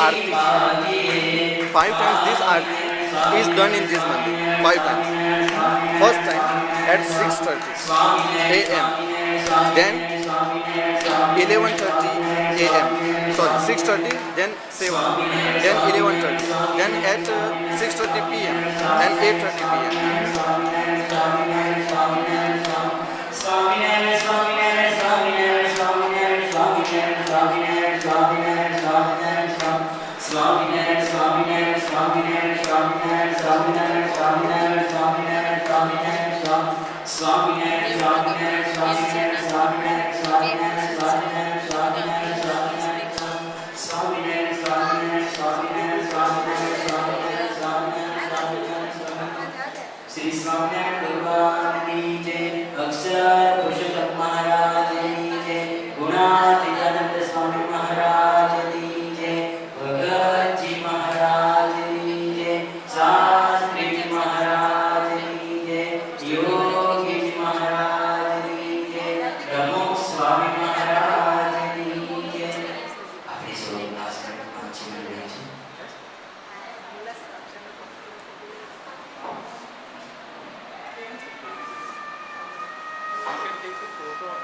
aarti. 5 times this aarti is done in this mandir. 5 times. First time at 6:30 a.m. Then 11:30 a.m. Sorry, 6:30. Then 7. Then 11:30. Then at 6:30 p.m. and 8:30 p.m. Shri Swaminarayan भगवान की जय। अक्षर पुरुषोत्तम महाराज की जय। गुणातीतानंद स्वामी महाराज की जय। भगत जी महाराज की जय। शास्त्री जी महाराज की जय। योगी जी महाराज की जय। प्रमुख स्वामी महाराज की जय। अपने सोई आश्रम अच्छी मिल रही है। You can take a photo of